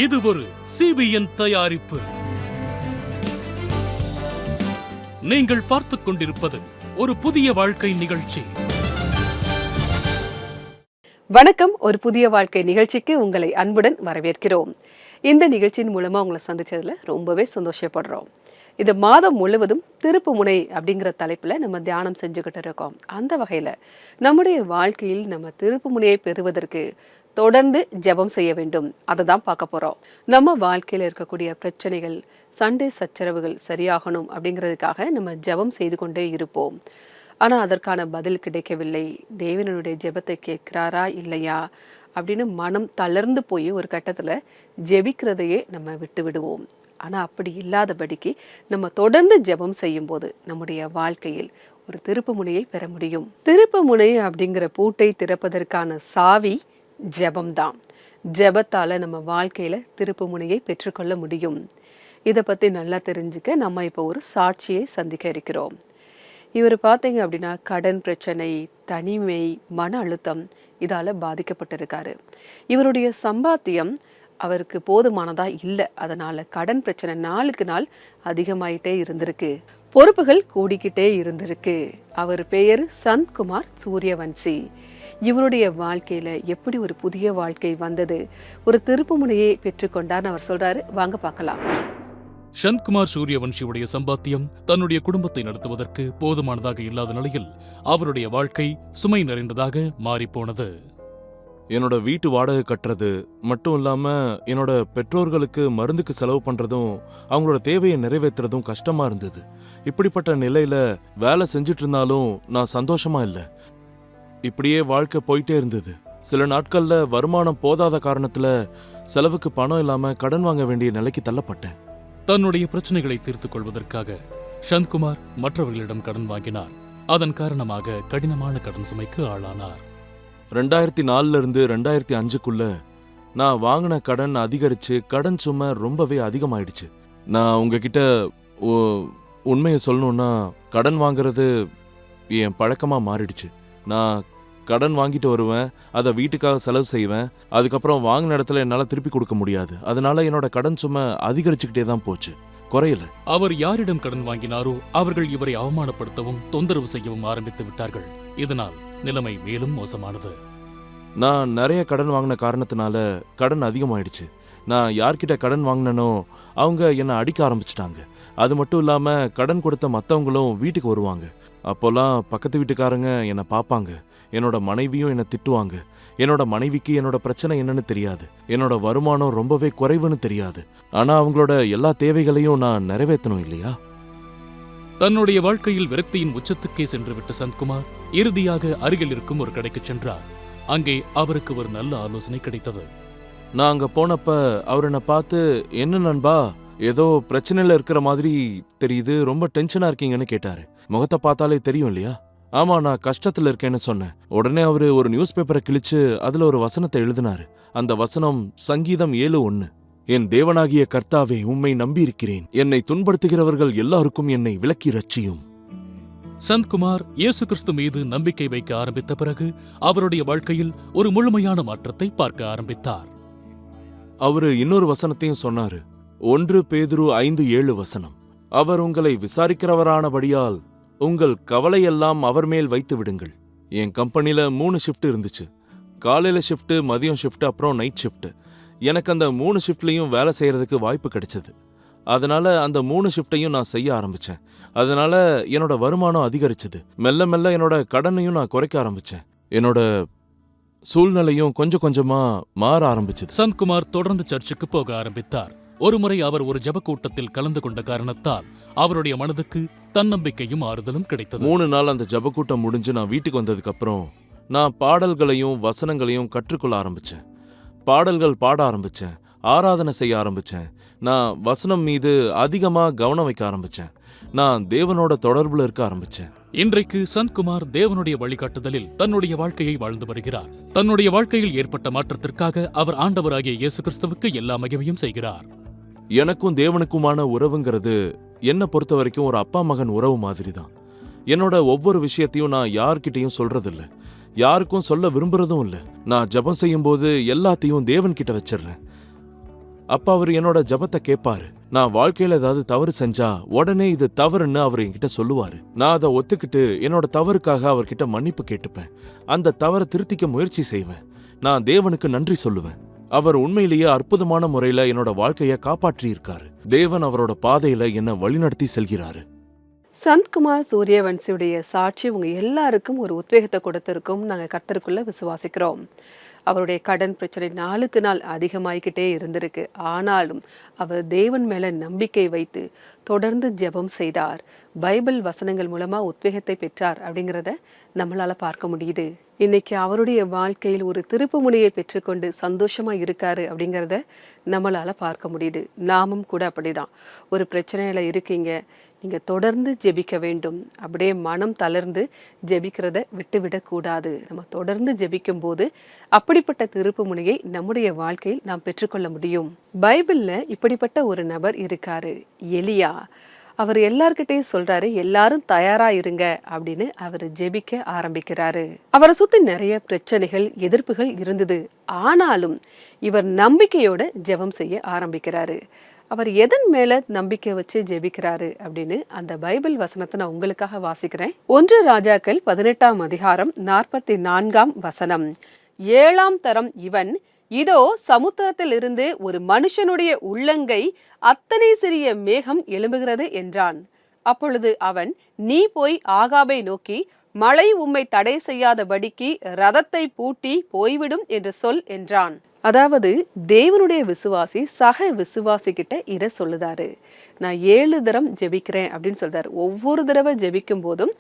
இது ஒரு CBN தயாரிப்பு. நீங்கள் பார்த்துக் கொண்டிருப்பது ஒரு புதிய வாழ்க்கை நிகழ்ச்சி. வணக்கம். ஒரு புதிய வாழ்க்கை நிகழ்ச்சிக்கு உங்களை அன்புடன் வரவேற்கிறோம். இந்த நிகழ்ச்சியின் மூலமா உங்களை சந்திச்சதுல ரொம்பவே சந்தோஷப்படுறோம். இது மாதம் முழுவதும் திருப்பு முனை அப்படிங்கிற தலைப்புல நம்ம தியானம் செஞ்சுக்கிட்டு இருக்கோம். அந்த வகையில நம்முடைய வாழ்க்கையில் நம்ம திருப்பு முனையை பெறுவதற்கு தொடர்ந்து ஜெபம் செய்ய வேண்டும். அதை தான் பார்க்க போறோம். நம்ம வாழ்க்கையில இருக்கக்கூடிய பிரச்சனைகள், சண்டை சச்சரவுகள் சரியாகணும் அப்படிங்கிறதுக்காக நம்ம ஜெபம் செய்து கொண்டே இருப்போம். ஆனா அதற்கான பதில் கிடைக்கவில்லை, தேவனுடைய ஜெபத்தை கேட்கிறாரா இல்லையா அப்படின்னு மனம் தளர்ந்து போய் ஒரு கட்டத்துல ஜெபிக்கிறதையே நம்ம விட்டு விடுவோம். ஆனா அப்படி இல்லாதபடிக்கு நம்ம தொடர்ந்து ஜெபம் செய்யும் போது நம்முடைய வாழ்க்கையில் ஒரு திருப்பு முனையை பெற முடியும். திருப்பு முனை அப்படிங்கிற பூட்டை திறப்பதற்கான சாவி ஜெபம்தான். ஜெபத்தால நம்ம வாழ்க்கையில திருப்பு முனையை பெற்றுக்கொள்ள முடியும். இதை பத்தி நல்லா தெரிஞ்சுக்க நம்ம இப்போ ஒரு சாட்சியை சந்திக்க இருக்கிறோம். இவர் பார்த்தீங்க அப்படின்னா கடன் பிரச்சனை, தனிமை, மன அழுத்தம் இதால பாதிக்கப்பட்டிருக்காரு. இவருடைய சம்பாத்தியம் அவருக்கு போதுமானதா இல்லை. அதனால கடன் பிரச்சனை நாளுக்கு நாள் அதிகமாயிட்டே இருந்திருக்கு. பொறுப்புகள் கூடிக்கிட்டே இருந்திருக்கு. அவர் பெயர் சந்த்குமார் சூரியவன்சி. இவருடைய வாழ்க்கையில எப்படி ஒரு புதிய வாழ்க்கை வந்தது, ஒரு திருப்பு முனையை பெற்றுக்கொண்டார்னு அவர் சொல்றாரு. வாங்க பார்க்கலாம். சந்த்குமார் சூரியவன்சியுடைய சம்பாத்தியம் தன்னுடைய குடும்பத்தை நடத்துவதற்கு போதுமானதாக இல்லாத நிலையில் அவருடைய வாழ்க்கை சுமை நிறைந்ததாக மாறிப்போனது. என்னோட வீட்டு வாடகை கட்டுறது மட்டும் இல்லாம என்னோட பெற்றோர்களுக்கு மருந்துக்கு செலவு பண்றதும் அவங்களோட தேவையை நிறைவேற்றுறதும் கஷ்டமா இருந்தது. இப்படிப்பட்ட நிலையில வேலை செஞ்சுட்டு இருந்தாலும் நான் சந்தோஷமா இல்லை. இப்படியே வாழ்க்கை போயிட்டே இருந்தது. சில நாட்கள்ல வருமானம் போதாத காரணத்துல செலவுக்கு பணம் இல்லாம கடன் வாங்க வேண்டிய நிலைக்கு தள்ளப்பட்டேன். தன்னுடைய பிரச்சனைகளை தீர்த்துக் கொள்வதற்காக சந்த்குமார் மற்றவர்களிடம் கடன் வாங்கினார். அதன் காரணமாக கடினமான கடன் சுமைக்கு ஆளானார். 2004 இருந்து 2005க்குள்ள நான் வாங்கின கடன் அதிகரிச்சு கடன் சுமை ரொம்பவே அதிகமாயிடுச்சு. நான் உங்ககிட்ட உண்மையை சொல்லணும்னா கடன் வாங்குறது என் பழக்கமா மாறிடுச்சு. நான் கடன் வாங்கிட்டு வருவேன், அதை வீட்டுக்காக செலவு செய்வேன். அதுக்கப்புறம் வாங்கின இடத்துல என்னால் திருப்பி கொடுக்க முடியாது. அதனால என்னோட கடன் சுமை அதிகரிச்சுக்கிட்டே தான் போச்சு, குறையல. அவர் யாரிடம் கடன் வாங்கினாரோ அவர்கள் இவரை அவமானப்படுத்தவும் தொந்தரவு செய்யவும் ஆரம்பித்து விட்டார்கள். இதனால் நிலைமை மேலும் மோசமானது. நான் நிறைய கடன் வாங்கின காரணத்தினால கடன் அதிகமாயிடுச்சு. நான் யார்கிட்ட கடன் வாங்கினனோ அவங்க என்னை அடிக்க ஆரம்பிச்சிட்டாங்க. அது மட்டும் இல்லாம கடன் கொடுத்த மற்றவங்களும் வீட்டுக்கு வருவாங்க. அப்போல்லாம் பக்கத்து வீட்டுக்காரங்க என்னை பார்ப்பாங்க. என்னோட மனைவியும் என்னை திட்டுவாங்க. என்னோட மனைவிக்கு என்னோட பிரச்சனை என்னன்னு தெரியாது, என்னோட வருமானம் ரொம்பவே குறைவுன்னு தெரியாது. ஆனா அவங்களோட எல்லா தேவைகளையும் நான் நிறைவேற்றணும் இல்லையா? தன்னுடைய வாழ்க்கையில் விரக்தியின் உச்சத்துக்கே சென்றுவிட்ட சந்த்குமார் இறுதியாக அருகில் இருக்கும் ஒரு கடைக்கு சென்றார். அங்கே அவருக்கு ஒரு நல்ல ஆலோசனை கிடைத்தது. நான் அங்க போனப்ப அவர் என்னை பார்த்து, என்ன நண்பா, ஏதோ பிரச்சனையில இருக்கிற மாதிரி தெரியுது, ரொம்ப டென்ஷனா இருக்கீங்கன்னு கேட்டாரு. முகத்தை பார்த்தாலே தெரியும் இல்லையா? ஆமா, நான் கஷ்டத்துல இருக்கேன்னு சொன்னேன். உடனே அவரு ஒரு நியூஸ் பேப்பரை கிழிச்சு அதுல ஒரு வசனத்தை எழுதினாரு. அந்த வசனம் சங்கீதம் 7:1. என் தேவனாகிய கர்த்தாவே, உம்மை நம்பியிருக்கிறேன், என்னை துன்படுத்துகிறவர்கள் எல்லாருக்கும் என்னை விலக்கி ரட்சியும். சந்த்குமார் இயேசு கிறிஸ்து மீது நம்பிக்கை வைக்க ஆரம்பித்த பிறகு அவருடைய வாழ்க்கையில் ஒரு முழுமையான மாற்றத்தை பார்க்க ஆரம்பித்தார். அவரு இன்னொரு வசனத்தையும் சொன்னாரு. 1 பேதுரு 5:7 வசனம். அவர் உங்களை விசாரிக்கிறவரானபடியால் உங்கள் கவலையெல்லாம் அவர் மேல் வைத்து விடுங்கள். என் கம்பெனில 3 ஷிஃப்ட் இருந்துச்சு. காலையில ஷிஃப்ட், மதியம் ஷிஃப்ட், அப்புறம் நைட் ஷிஃப்ட். எனக்கு அந்த 3 ஷிஃப்ட்லையும் வேலை செய்யறதுக்கு வாய்ப்பு கிடைச்சது. அதனால அந்த 3 ஷிஃப்ட்டையும் நான் செய்ய ஆரம்பிச்சேன். அதனால என்னோட வருமானம் அதிகரிச்சது. மெல்ல மெல்ல என்னோட கடனையும் நான் குறைக்க ஆரம்பிச்சேன். என்னோட சூழ்நிலையும் கொஞ்சம் கொஞ்சமா மாற ஆரம்பிச்சது. சந்த்குமார் தொடர்ந்து சர்ச்சுக்கு போக ஆரம்பித்தார். ஒருமுறை அவர் ஒரு ஜெப கூட்டத்தில் கலந்து கொண்ட காரணத்தால் அவருடைய மனதுக்கு தன்னம்பிக்கையும் ஆறுதலும் கிடைத்தது. 3 நாள் அந்த ஜெப கூட்டம் முடிஞ்சு நான் வீட்டுக்கு வந்ததுக்கு அப்புறம் நான் பாடல்களையும் வசனங்களையும் கற்றுக்கொள்ள ஆரம்பிச்சேன். பாடல்கள் பாட ஆரம்பிச்சேன், ஆராதனை செய்ய ஆரம்பிச்சேன். நான் வசனம் மீது அதிகமா கவனம் வைக்க ஆரம்பிச்சேன். நான் தேவனோட தொடர்புல இருக்க ஆரம்பிச்சேன். இன்றைக்கு சந்த்குமார் தேவனுடைய வழிகாட்டுதலில் தன்னுடைய வாழ்க்கையை வாழ்ந்து வருகிறார். தன்னுடைய வாழ்க்கையில் ஏற்பட்ட மாற்றத்திற்காக அவர் ஆண்டவராகிய இயேசு கிறிஸ்துவுக்கு எல்லா மகிமையும் செய்கிறார். எனக்கும் தேவனுக்குமான உறவுங்கிறது என்னை பொறுத்த வரைக்கும் ஒரு அப்பா மகன் உறவு மாதிரி தான். என்னோட ஒவ்வொரு விஷயத்தையும் நான் யார்கிட்டையும் சொல்றதில்ல, யாருக்கும் சொல்ல விரும்புறதும் இல்லை. நான் ஜெபம் செய்யும் போது எல்லாத்தையும் தேவன் கிட்ட வச்சிடுறேன். அப்ப அவர் என்னோட ஜெபத்தை கேட்பாரு. நான் வாழ்க்கையில ஏதாவது தவறு செஞ்சா உடனே இது தவறுன்னு அவர் என்கிட்ட சொல்லுவாரு. நான் அதை ஒத்துக்கிட்டு என்னோட தவறுக்காக அவர்கிட்ட மன்னிப்பு கேட்டுப்பேன். அந்த தவறை திருத்திக்க முயற்சி செய்வேன். நான் தேவனுக்கு நன்றி சொல்லுவேன். அவர் உண்மையிலேயே அற்புதமான முறையில என்னோட வாழ்க்கைய காப்பாற்றி இருக்காரு. தேவன் அவரோட பாதையில என்ன வழிநடத்தி செல்கிறாரு. சந்த்குமார் சூரியவன்சியுடைய சாட்சி உங்க எல்லாருக்கும் ஒரு உத்வேகத்தை கொடுத்திருக்கும். நாங்க கர்த்தருக்குள்ள விசுவாசிக்கிறோம். அவருடைய கடன் பிரச்சனை நாளுக்கு நாள் அதிகமாகிக்கிட்டே இருந்திருக்கு. ஆனாலும் அவர் தேவன் மேல நம்பிக்கை வைத்து தொடர்ந்து ஜெபம் செய்தார். பைபிள் வசனங்கள் மூலமா உத்வேகத்தை பெற்றார் அப்படிங்கிறத நம்மளால பார்க்க முடியுது. இன்னைக்கு அவருடைய வாழ்க்கையில் ஒரு திருப்பு முனையை பெற்றுக்கொண்டு சந்தோஷமா இருக்காரு அப்படிங்கிறத நம்மளால பார்க்க முடியுது. நாமும் கூட அப்படிதான். ஒரு பிரச்சனையில இருக்கீங்க, நீங்க தொடர்ந்து ஜெபிக்க வேண்டும். அப்படியே மனம் தளர்ந்து ஜெபிக்கிறத விட்டுவிடக்கூடாது. நம்ம தொடர்ந்து ஜெபிக்கும் போது அப்படிப்பட்ட திருப்பு முனையை நம்முடைய வாழ்க்கையில் நாம் பெற்றுக்கொள்ள முடியும். பைபிள்ல இப்படிப்பட்ட ஒரு நபர் இருக்காரு, எலியா. அவர் எல்லார்கிட்டையும் சொல்றாரு, எல்லாரும் தயாரா இருங்க அப்படின்னு அவர் ஜெபிக்க ஆரம்பிக்கிறாரு. அவரை சுத்தி நிறைய பிரச்சனைகள், எதிர்ப்புகள் இருந்தது. ஆனாலும் இவர் நம்பிக்கையோட ஜெபம் செய்ய ஆரம்பிக்கிறாரு. அவர் எதன் மேல நம்பிக்கை வச்சு ஜெபிக்கிறாரு அப்படின்னு அந்த பைபிள் வசனத்தை நான் உங்களுக்காக வாசிக்கிறேன். 1 ராஜாக்கள் 18ஆம் அதிகாரம் 44ஆம் வசனம். 7ஆம் தரம் இவன், இதோ சமுத்திரத்தில் இருந்து ஒரு மனுஷனுடைய உள்ளங்கை அத்தனை சிறிய மேகம் எழும்புகிறது என்றான். அப்பொழுது அவன், நீ போய் ஆகாபை நோக்கி, மழை உம்மை தடை செய்யாதபடிக்கு ரதத்தை பூட்டி போய்விடும் என்று சொல் என்றான். அதாவது தேவனுடைய விசுவாசி சக விசுவாசி கிட்ட இதை சொல்லுதாரு. நான் 7 தரம் ஜெபிக்கிறேன் அப்படின்னு சொல்றாரு. ஒவ்வொரு தடவை ஜெபிக்கும் போதும்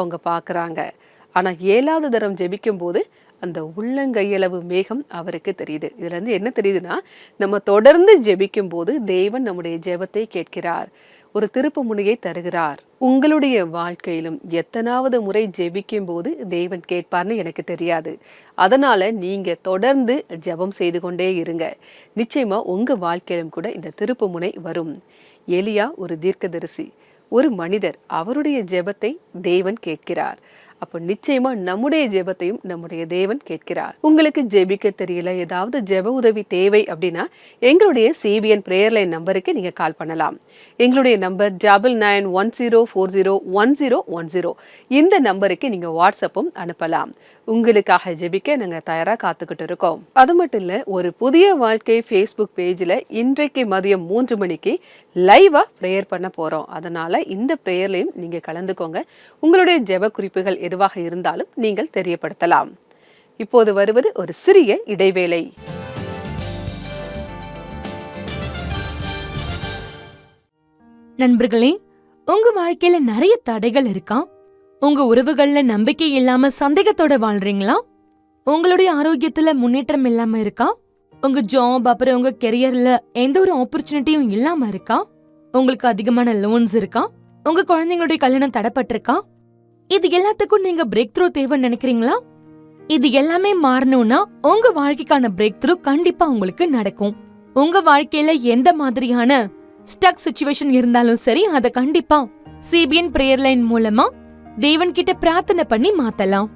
அவங்க பாக்குறாங்க. ஆனா 7ஆவது தரம் ஜெபிக்கும் போது அந்த உள்ளங்கையளவு மேகம் அவருக்கு தெரியுது. இதுல இருந்து என்ன தெரியுதுன்னா, நம்ம தொடர்ந்து ஜெபிக்கும் போது தேவன் நம்முடைய ஜெபத்தை கேட்கிறார், ஒரு திருப்பு முனையை தருகிறார். உங்களுடைய வாழ்க்கையிலும் எத்தனாவது முறை ஜெபிக்கும் போது தேவன் கேட்பார்னு எனக்கு தெரியாது. அதனால நீங்க தொடர்ந்து ஜெபம் செய்து கொண்டே இருங்க. நிச்சயமா உங்க வாழ்க்கையிலும் கூட இந்த திருப்பு முனை வரும். எலியா ஒரு தீர்க்கதரிசி, ஒரு மனிதர். அவருடைய ஜெபத்தை தேவன் கேட்கிறார். அப்போ நிச்சயமா நம்முடைய ஜெபத்தையும் நம்முடைய தேவன் கேட்கிறார். உங்களுக்கு ஜெபிக்க தெரியல, ஏதாவது ஜெப உதவி தேவை அப்படின்னா எங்களுடைய CBN பிரேயர் லைன் நம்பருக்கு நீங்க கால் பண்ணலாம். எங்களுடைய நம்பர் 9910401010. இந்த நம்பருக்கு நீங்க வாட்ஸ்அப்பும் அனுப்பலாம். உங்களுக்காக ஜெபிக்க நாங்க தயாரா காத்துக்கிட்டு இருக்கோம். அது மட்டும் இல்ல, ஒரு புதிய வாழ்க்கை Facebook பேஜ்ல இன்றைக்கு மதியம் 3 மணிக்கு லைவா பிரேயர் பண்ண போறோம். அதனால இந்த பிரேயர்லையும் நீங்க கலந்துக்கோங்க. உங்களுடைய ஜெப குறிப்புகள் எதுவாக இருந்தாலும் நீங்கள் தெரியப்படுத்தலாம். இப்போது வருவது ஒரு சிறிய இடைவேளை. நண்பர்களே, உங்க வாழ்க்கையில நிறைய தடைகள் இருக்கா? உங்க உறவுகள்ல நம்பிக்கை இல்லாம சந்தேகத்தோட வாழ்றீங்களா? உங்களுடைய ஆரோக்கியத்துல முன்னேற்றம் இல்லாம இருக்கா? உங்க ஜாப் அப்புறம் உங்க கெரியர்ல எந்த ஒரு ஆப்பர்ச்சுனிட்டியும் இல்லாம இருக்கா? உங்களுக்கு அதிகமான லோன்ஸ் இருக்கா? உங்க குழந்தைங்களுடைய கல்யாணம் தடைப்பட்டிருக்கா? இது எல்லாத்துக்கும் நீங்க பிரேக் த்ரூ தேவைன்னு நினைக்கிறீங்களா? இது எல்லாமே மாறணும்னா உங்க வாழ்க்கைக்கான பிரேக் த்ரூ கண்டிப்பா உங்களுக்கு நடக்கும். உங்க வாழ்க்கையில எந்த மாதிரியான ஸ்டக் சிச்சுவேஷன் இருந்தாலும் சரி, அத கண்டிப்பா CBN பிரேயர் லைன் மூலமா தேவன் கிட்ட பிரார்த்தனை பண்ணி மாத்தலாம்.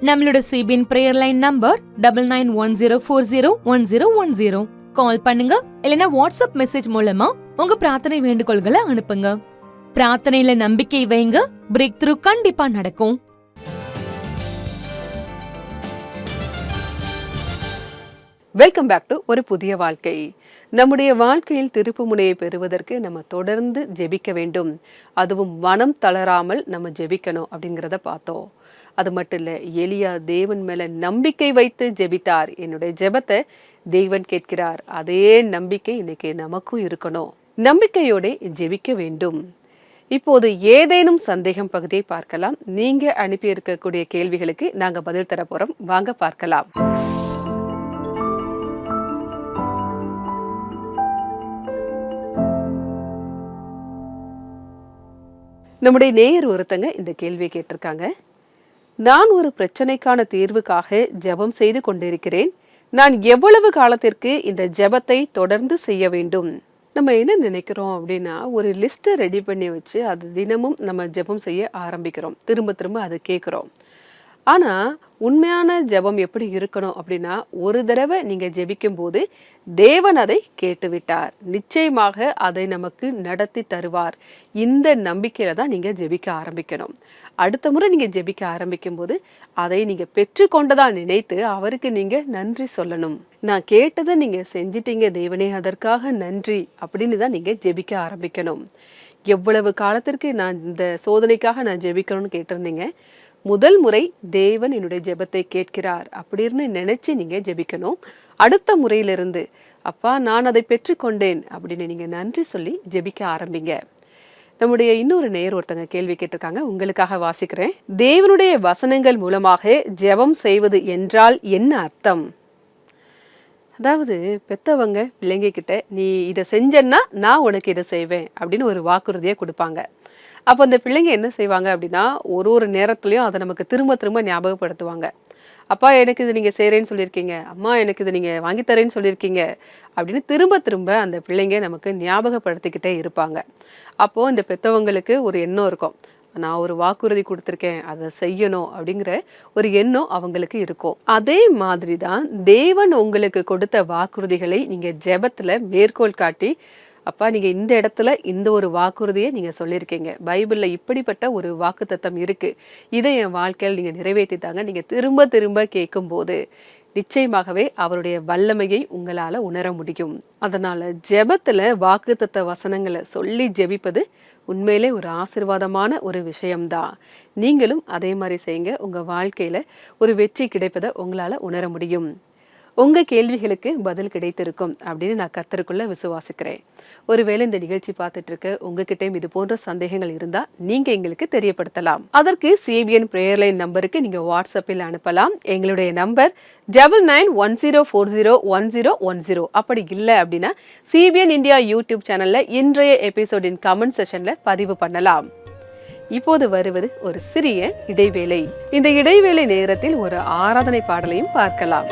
நம்மளோட CBN பிரேயர் லைன் நம்பர் 9910401010. கால் பண்ணுங்க, இல்லனா வாட்ஸ்அப் மெசேஜ் மூலமா உங்க பிரார்த்தனை வேண்டுகோள்களை அனுப்புங்க. பிரார்த்தனையில நம்பிக்கை வைங்க, பிரேக் த்ரூ கண்டிப்பா நடக்கும். வெல்கம் பேக் டு ஒரு புதிய வாழ்க்கை. நம்முடைய வாழ்க்கையில் திருப்பு முனையை பெறுவதற்கு நம்ம தொடர்ந்து ஜெபிக்க வேண்டும். அதுவும் மனம் தளராமல் நம்ம ஜெபிக்கணும் அப்படிங்கிறத பார்த்தோம். அது மட்டும் இல்ல, எலியா தேவன் மேல நம்பிக்கை வைத்து ஜெபித்தார். என்னுடைய ஜெபத்தை தேவன் கேட்கிறார். அதே நம்பிக்கை இன்னைக்கு நமக்கும் இருக்கணும். நம்பிக்கையோட ஜெபிக்க வேண்டும். இப்போது ஏதேனும் சந்தேகம் பகுதியை பார்க்கலாம். நீங்க அனுப்பி இருக்கக்கூடிய கேள்விகளுக்கு நாங்க பதில் தர போறோம். வாங்க பார்க்கலாம். நம்முடைய நேயர் ஒருத்தங்க இந்த கேள்வியை கேட்டிருக்காங்க. நான் ஒரு பிரச்சனைக்கான தீர்வுக்காக ஜெபம் செய்து கொண்டிருக்கிறேன். நான் எவ்வளவு காலத்திற்கு இந்த ஜெபத்தை தொடர்ந்து செய்ய வேண்டும்? நம்ம என்ன நினைக்கிறோம் அப்படின்னா, ஒரு லிஸ்ட்டை ரெடி பண்ணி வச்சு அது தினமும் நம்ம ஜெபம் செய்ய ஆரம்பிக்கிறோம். திரும்ப திரும்ப அதை கேட்குறோம். ஆனா உண்மையான ஜெபம் எப்படி இருக்கணும் அப்படின்னா, ஒரு தடவை நீங்க ஜெபிக்கும் போது தேவன் அதை கேட்டுவிட்டார், நிச்சயமாக அதை நமக்கு நடத்தி தருவார். இந்த நம்பிக்கையில தான் நீங்க ஜெபிக்க ஆரம்பிக்கணும். அடுத்த முறை நீங்க ஜெபிக்க ஆரம்பிக்கும் போது அதை நீங்க பெற்றுக்கொண்டதா நினைத்து அவருக்கு நீங்க நன்றி சொல்லணும். நான் கேட்டதை நீங்க செஞ்சிட்டீங்க தேவனே, அதற்காக நன்றி அப்படின்னு தான் நீங்க ஜெபிக்க ஆரம்பிக்கணும். எவ்வளவு காலத்திற்கு நான் இந்த சோதனைக்காக நான் ஜெபிக்கணும்னு கேட்டிருந்தீங்க. முதல் முறை தேவன் என்னுடைய ஜெபத்தை கேட்கிறார் அப்படின்னு நினைச்சு நீங்க ஜெபிக்கணும். அடுத்த முறையிலிருந்து அப்பா நான் அதை பெற்றுக்கொண்டேன் அப்படின்னு நீங்க நன்றி சொல்லி ஜெபிக்க ஆரம்பிங்க. நம்முடைய இன்னொரு நேயர் ஒருத்தங்க கேள்வி கேட்டிருக்காங்க, உங்களுக்காக வாசிக்கிறேன். தேவனுடைய வசனங்கள் மூலமாக ஜெபம் செய்வது என்றால் என்ன அர்த்தம்? அதாவது பெத்தவங்க பிள்ளைங்க கிட்ட நீ இதை செஞ்சன்னா நான் உனக்கு இதை செய்வேன் அப்படின்னு ஒரு வாக்குறுதியை கொடுப்பாங்க. அப்போ அந்த பிள்ளைங்க என்ன செய்வாங்க அப்படின்னா, ஒரு நேரத்துலையும் அதை நமக்கு திரும்ப திரும்ப ஞாபகப்படுத்துவாங்க. அப்பா எனக்கு இது நீங்கள் செய்கிறேன்னு சொல்லியிருக்கீங்க, அம்மா எனக்கு இதை நீங்கள் வாங்கித்தரேன்னு சொல்லியிருக்கீங்க அப்படின்னு திரும்ப திரும்ப அந்த பிள்ளைங்க நமக்கு ஞாபகப்படுத்திக்கிட்டே இருப்பாங்க. அப்போது இந்த பெற்றவங்களுக்கு ஒரு எண்ணம் இருக்கும், நான் ஒரு வாக்குறுதி கொடுத்துருக்கேன் அதை செய்யணும் அப்படிங்கிற ஒரு எண்ணம் அவங்களுக்கு இருக்கும். அதே மாதிரி தான் தேவன் உங்களுக்கு கொடுத்த வாக்குறுதிகளை நீங்கள் ஜெபத்தில் மேற்கோள் காட்டி, அப்பா நீங்கள் இந்த இடத்துல இந்த ஒரு வாக்குறுதியை நீங்கள் சொல்லியிருக்கீங்க, பைபிளில் இப்படிப்பட்ட ஒரு வாக்குத்தத்தம் இருக்குது, இதை என் வாழ்க்கையில் நீங்கள் நிறைவேற்றித்தாங்க, நீங்கள் திரும்ப திரும்ப கேட்கும்போது நிச்சயமாகவே அவருடைய வல்லமையை உங்களால் உணர முடியும். அதனால் ஜெபத்தில் வாக்குத்தத்த வசனங்களை சொல்லி ஜெபிப்பது உண்மையிலே ஒரு ஆசீர்வாதமான ஒரு விஷயம்தான். நீங்களும் அதே மாதிரி செய்யுங்க, உங்கள் வாழ்க்கையில் ஒரு வெற்றி கிடைப்பதை உங்களால் உணர முடியும். உங்கள் கேள்விகளுக்கு பதில் கிடைத்திருக்கும் அப்படின்னு நான் கர்த்தருக்குள்ள விசுவாசிக்கிறேன். ஒருவேளை இந்த நிகழ்ச்சி பார்த்துட்டு இருக்க உங்ககிட்டயும் இது போன்ற சந்தேகங்கள் இருந்தால் நீங்கள் எங்களுக்கு தெரியப்படுத்தலாம். அதற்கு CBN பிரேயர் லைன் நம்பருக்கு நீங்கள் வாட்ஸ்அப்பில் அனுப்பலாம். எங்களுடைய நம்பர் 9910401010. அப்படி இல்லை அப்படின்னா CBN இந்தியா யூடியூப் சேனலில் இன்றைய எபிசோடின் கமெண்ட் செஷனில் பதிவு பண்ணலாம். இப்போது வருவது ஒரு சிறிய இடைவேளை. இந்த இடைவேளை நேரத்தில் ஒரு ஆராதனை பாடலையும் பார்க்கலாம்.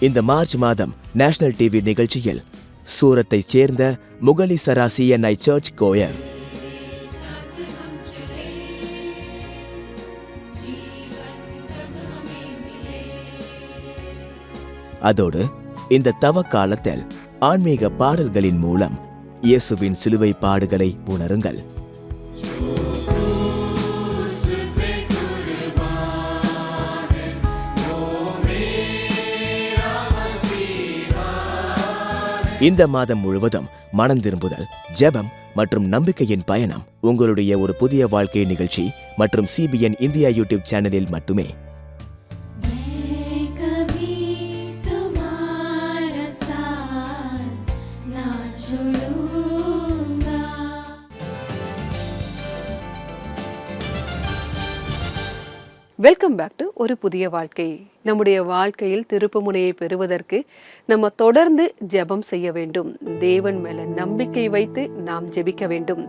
இந்த மார்ச் மாதம் நேஷனல் டிவி நிகழ்ச்சியில் சூரத்தைச் சேர்ந்த முகலி சரா CNI சர்ச் கோயர், அதோடு இந்த தவ காலத்தில் ஆன்மீக பாடல்களின் மூலம் இயேசுவின் சிலுவை பாடுகளை உணருங்கள். இந்த மாதம் முழுவதும் மனம் திரும்புதல், ஜெபம் மற்றும் நம்பிக்கையின் பயணம் உங்களுடைய ஒரு புதிய வாழ்க்கை நிகழ்ச்சி மற்றும் CBN இந்தியா யூடியூப் சேனலில் மட்டுமே. வெல்கம் பேக் டு ஒரு புதிய வாழ்க்கை. நம்முடைய வாழ்க்கையில் திருப்புமுனையை பெறுவதற்கு நம்ம தொடர்ந்து ஜெபம் செய்ய வேண்டும். தேவன் மேல நம்பிக்கை வைத்து நாம் ஜெபிக்க வேண்டும்.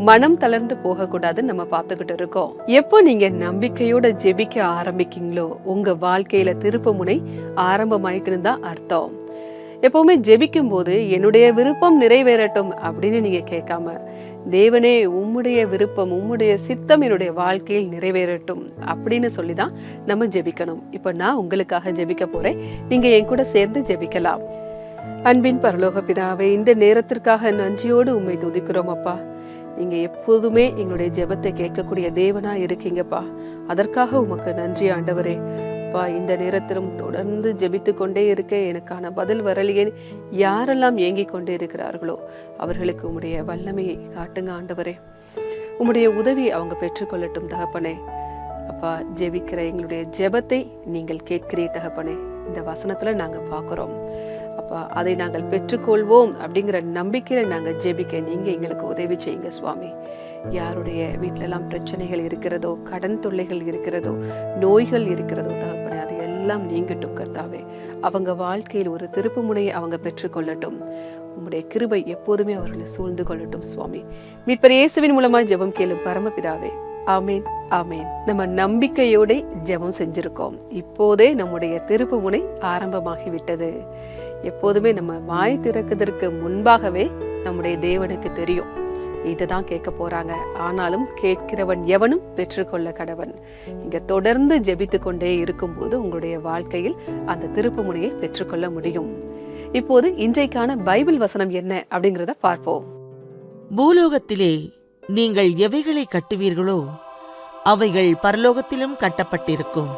மனம் தளர்ந்து போகக்கூடாது. நம்ம பார்த்துக்கிட்டு இருக்கோம். எப்போ நீங்க நம்பிக்கையோட ஜெபிக்க ஆரம்பிக்கீங்களோ உங்க வாழ்க்கையில திருப்புமுனை ஆரம்பமாயிட்டுன்னு தான் அர்த்தம். எப்பவுமே ஜெபிக்கும் போது என்னுடைய விருப்பம் நிறைவேறட்டும் அப்படின்னு நீங்க கேட்காம, தேவனே உம்முடைய விருப்பம், உம்முடைய சித்தம் என்னுடைய வாழ்க்கையில் நிறைவேறட்டும் அப்படின்னு சொல்லிதான் நம்ம ஜெபிக்கணும். இப்ப நான் உங்களுக்காக ஜெபிக்க போறேன். நீங்க என் கூட சேர்ந்து ஜெபிக்கலாம். அன்பின் பரலோக பிதாவே, இந்த நேரத்திற்காக நன்றியோடு உம்மை துதிக்கிறோம் அப்பா. நீங்க எப்போதுமே எங்களுடைய ஜெபத்தை கேட்கக்கூடிய தேவனா இருக்கீங்கப்பா. அதற்காக உமக்கு நன்றி ஆண்டவரே. அப்பா, இந்த நேரத்திலும் தொடர்ந்து ஜெபித்து கொண்டே இருக்க எனக்கான பதில் வரலையே யாரெல்லாம் ஏங்கிக் கொண்டே இருக்கிறார்களோ அவர்களுக்கு உம்முடைய வல்லமையை காட்டுங்க ஆண்டவரே. உம்முடைய உதவியை அவங்க பெற்றுக்கொள்ளட்டும் தகப்பனே. அப்பா, ஜெபிக்கிற எங்களுடைய ஜெபத்தை நீங்கள் கேட்கிறீர் தகப்பனே. இந்த வசனத்துல நாங்க பார்க்கிறோம் அப்பா, அதை நாங்கள் பெற்றுக்கொள்வோம் அப்படிங்கிற நம்பிக்கையில நாங்க ஜெபிக்க நீங்க எங்களுக்கு உதவி செய்யுங்க சுவாமி. யாருடைய வீட்டிலெல்லாம் பிரச்சனைகள் இருக்கிறதோ, கடன் தொல்லைகள் இருக்கிறதோ, நோய்கள் இருக்கிறதோ தகப்பனே, அது எல்லாம் நீங்கட்டும் கர்த்தாவே. அவங்க வாழ்க்கையில் ஒரு திருப்பு முனையை அவங்க பெற்றுக்கொள்ளட்டும். உம்முடைய கிருபை எப்போதுமே அவர்களை சூழ்ந்து கொள்ளட்டும் சுவாமி. மீட்பர் இயேசுவின் மூலமா ஜெபம் கேளும் பரமபிதாவே. ஆமேன், ஆமேன். நம்ம நம்பிக்கையோட ஜெபம் செஞ்சிருக்கோம். இப்போதே நம்முடைய திருப்பு முனை ஆரம்பமாகிவிட்டது. எப்போதுமே நம்ம வாய் திறக்கிறதுக்கு முன்பாகவே நம்முடைய தேவனுக்கு தெரியும் இதுதான் கேட்க போறாங்க. ஆனாலும் கேட்கிறவன் எவனும் பெற்றுக்கொள்ள கடவன். இங்க தொடர்ந்து ஜெபித்து கொண்டே இருக்கும்போது உங்களுடைய வாழ்க்கையில் அந்த திருப்பு முனையை பெற்றுக்கொள்ள முடியும். இப்போது இன்றைக்கான பைபிள் வசனம் என்ன அப்படிங்கிறத பார்ப்போம். பூலோகத்திலே நீங்கள் எவைகளை கட்டுவீர்களோ அவைகள் பரலோகத்திலும் கட்டப்பட்டிருக்கும்.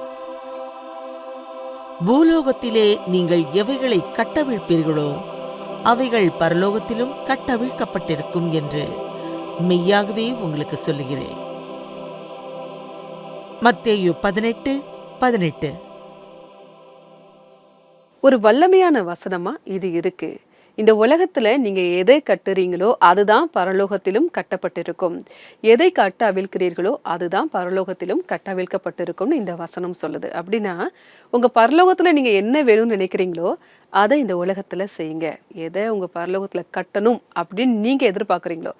பூலோகத்திலே நீங்கள் எவைகளை கட்டவிழ்ப்பீர்களோ அவைகள் பரலோகத்திலும் கட்டவிழ்க்கப்பட்டிருக்கும் என்று மெய்யாகவே உங்களுக்கு சொல்லுகிறேன். மத்தேயு 18:18. ஒரு வல்லமையான வசனமா இது இருக்கு. இந்த உலகத்துல நீங்க எதை கட்டுறீங்களோ அதுதான் பரலோகத்திலும் கட்டப்பட்டிருக்கும். எதை கட்டவிழ்க்கிறீர்களோ அதுதான் பரலோகத்திலும் கட்டவிழ்க்கப்பட்டிருக்கும்னு இந்த வசனம் சொல்லுது. அப்படின்னா உங்க பரலோகத்துல நீங்க என்ன வேணும்னு நினைக்கிறீங்களோ அதை இந்த உலகத்துல செய்யுங்க. எதை உங்க பரலோகத்துல கட்டணும் அப்படின்னு நீங்க எதிர்பார்க்குறீங்களோ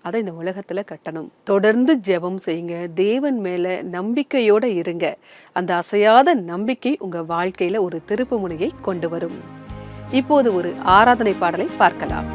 அதை இந்த உலகத்துல கட்டணும். தொடர்ந்து ஜெபம் செய்யுங்க. தேவன் மேல நம்பிக்கையோட இருங்க. அந்த அசையாத நம்பிக்கை உங்க வாழ்க்கையில ஒரு திருப்பு முனையை கொண்டு வரும். இப்போது ஒரு ஆராதனை பாடலை பார்க்கலாம்.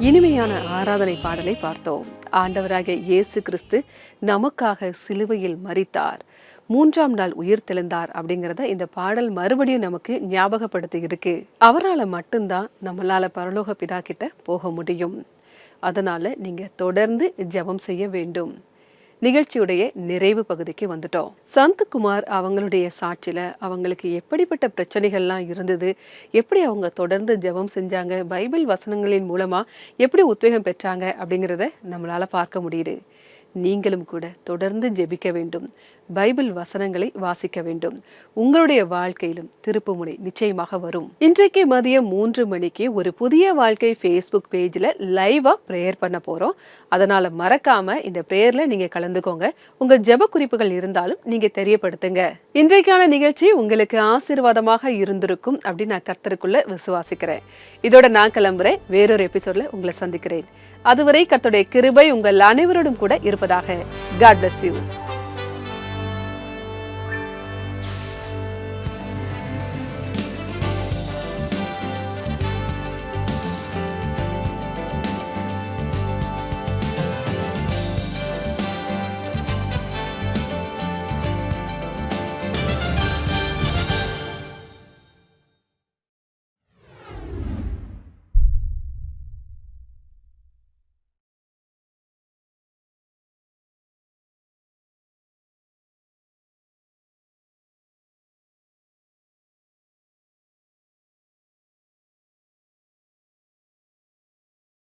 இனிமையான ஆராதனை பாடலை பார்த்தோம். ஆண்டவராகிய இயேசு கிறிஸ்து நமக்காக சிலுவையில் மரித்தார், 3ஆம் நாள் உயிர் தெழுந்தார் அப்படிங்கிறத இந்த பாடல் மறுபடியும் நமக்கு ஞாபகப்படுத்தி இருக்கு. அவரால் மட்டும்தான் நம்மளால பரலோக பிதா கிட்ட போக முடியும். அதனால நீங்க தொடர்ந்து ஜெபம் செய்ய வேண்டும். நிகழ்ச்சியுடைய நிறைவு பகுதிக்கு வந்துட்டோம். சந்த்குமார் அவங்களுடைய சாட்சியில அவங்களுக்கு எப்படிப்பட்ட பிரச்சனைகள்லாம் இருந்தது, எப்படி அவங்க தொடர்ந்து ஜெபம் செஞ்சாங்க, பைபிள் வசனங்களின் மூலமா எப்படி உத்வேகம் பெற்றாங்க அப்படிங்கிறத நம்மளால பார்க்க முடியுது. நீங்களும் கூட தொடர்ந்து ஜெபிக்க வேண்டும், பைபிள் வசனங்களை வாசிக்க வேண்டும். உங்களுடைய வாழ்க்கையிலும் திருப்புமுனை நிச்சயமாக வரும். இன்றைக்கு மதியம் 3 மணிக்கு ஒரு புதிய வாழ்க்கை ஃபேஸ்புக் பேஜ்ல லைவா பிரேயர் பண்ண போறோம். அதனால மறக்காம இந்த பிரேயர்ல நீங்க கலந்துக்கோங்க. உங்க ஜெப குறிப்புகள் இருந்தாலும் நீங்க தெரியப்படுத்துங்க. இன்றைக்கான நிகழ்ச்சி உங்களுக்கு ஆசீர்வாதமாக இருந்திருக்கும் அப்படின்னு நான் கர்த்தருக்குள்ள விசுவாசிக்கிறேன். இதோட நான் கிளம்புறேன். வேறொரு எபிசோட்ல உங்களை சந்திக்கிறேன். அதுவரை கர்த்தருடைய கிருபை உங்கள் அனைவரோடும் கூட இருப்பதாக. God bless you.